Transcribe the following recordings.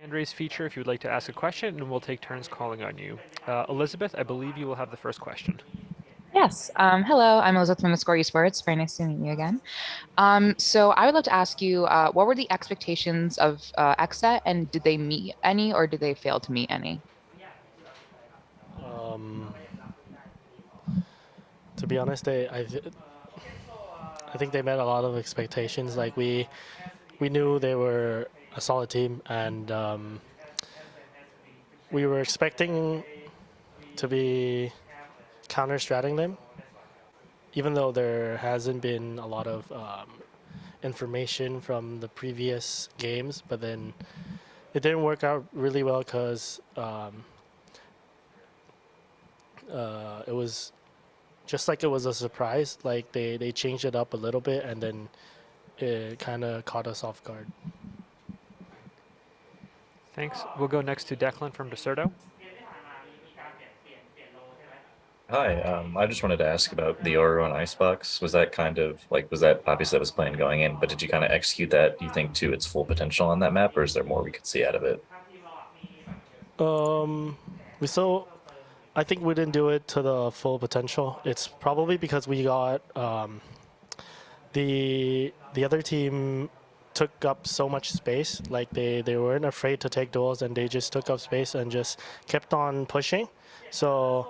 Hand raise feature if you would like to ask a question, and we'll take turns calling on you. Elizabeth, I believe you will have the first question. Yes. Hello, I'm Elizabeth from the Score Esports. Very nice to meet you again. So I would love to ask you, what were the expectations of XSET, and did they meet any, or did they fail to meet any? Um, to be honest, I think they met a lot of expectations. Like we knew they were a solid team, and we were expecting to be counter-stratting them, even though there hasn't been a lot of information from the previous games. But then it didn't work out really well because it was just like it was a surprise. Like they changed it up a little bit, and then it kind of caught us off guard. Thanks. We'll go next to Declan from Deserto. Hi, I just wanted to ask about the Oro and Icebox. Was that kind of like, was that obviously that was planned going in, but did you kind of execute that, do you think, to its full potential on that map, or is there more we could see out of it? Um, we still, I think we didn't do it to the full potential. It's probably because we got the other team took up so much space. Like they weren't afraid to take duels, and they just took up space and just kept on pushing. So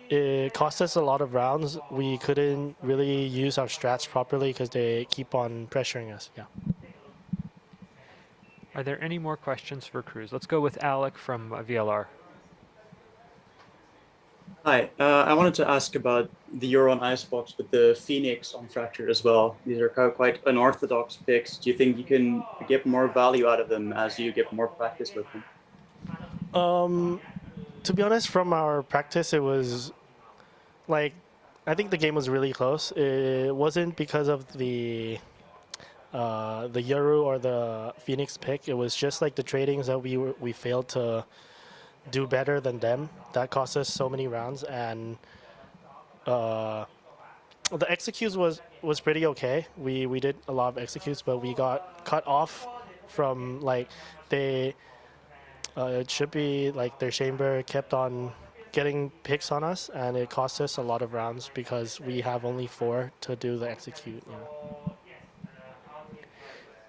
it cost us a lot of rounds. We couldn't really use our strats properly because they keep on pressuring us. Yeah. Are there any more questions for Cruz? Let's go with Alec from VLR. Hi, I wanted to ask about the Euro on Icebox with the Phoenix on Fracture as well. These are quite unorthodox picks. Do you think you can get more value out of them as you get more practice with them? To be honest, from our practice, it was like I think the game was really close. It wasn't because of the Yoru or the Phoenix pick. It was just like the tradings that we failed to do better than them. That cost us so many rounds, and uh, the executes was pretty okay. We did a lot of executes, but we got cut off from like they. It should be like their chamber kept on getting picks on us, and it cost us a lot of rounds because we have only 4 to do the execute. Yeah.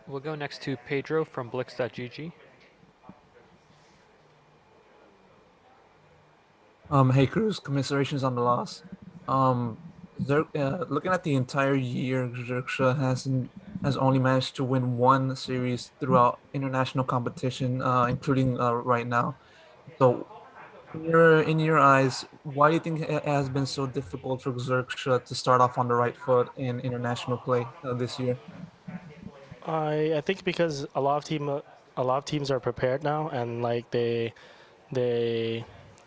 We'll go next to Pedro from Blix.gg. Hey Cruz, commiserations on the loss. Looking at the entire year, Xerxia has only managed to win one series throughout international competition, including right now. So, in your eyes, why do you think it has been so difficult for Xerxia to start off on the right foot in international play this year? I think because a lot of teams are prepared now, and like they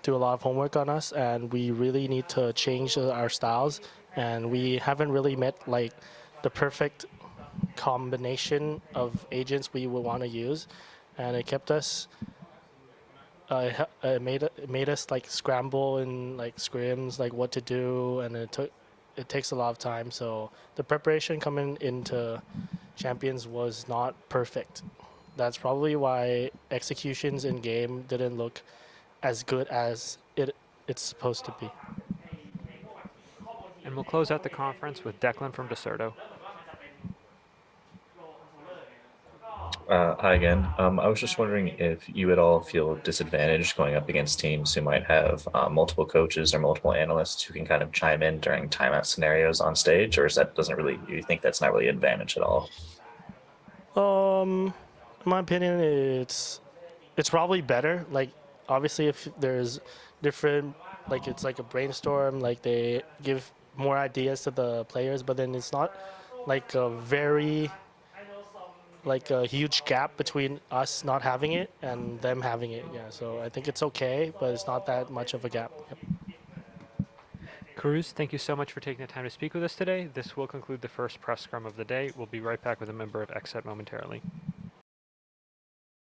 do a lot of homework on us, and we really need to change our styles, and we haven't really met like the perfect combination of agents we would want to use, and it kept us it made us like scramble in like scrims, like what to do, and it takes a lot of time. So the preparation coming into champions was not perfect. That's probably why executions in game didn't look as good as it's supposed to be. And we'll close out the conference with Declan from Deserto. Hi again. I was just wondering if you at all feel disadvantaged going up against teams who might have multiple coaches or multiple analysts who can kind of chime in during timeout scenarios on stage, or is that doesn't really, you think that's not really an advantage at all? In my opinion, it's probably better. Like obviously, if there's different, like it's like a brainstorm, like they give more ideas to the players, but then it's not like a very like a huge gap between us not having it and them having it. Yeah, so I think it's okay, but it's not that much of a gap. Yep. Cruz, thank you so much for taking the time to speak with us today. This will conclude the first press scrum of the day. We'll be right back with a member of XSET momentarily.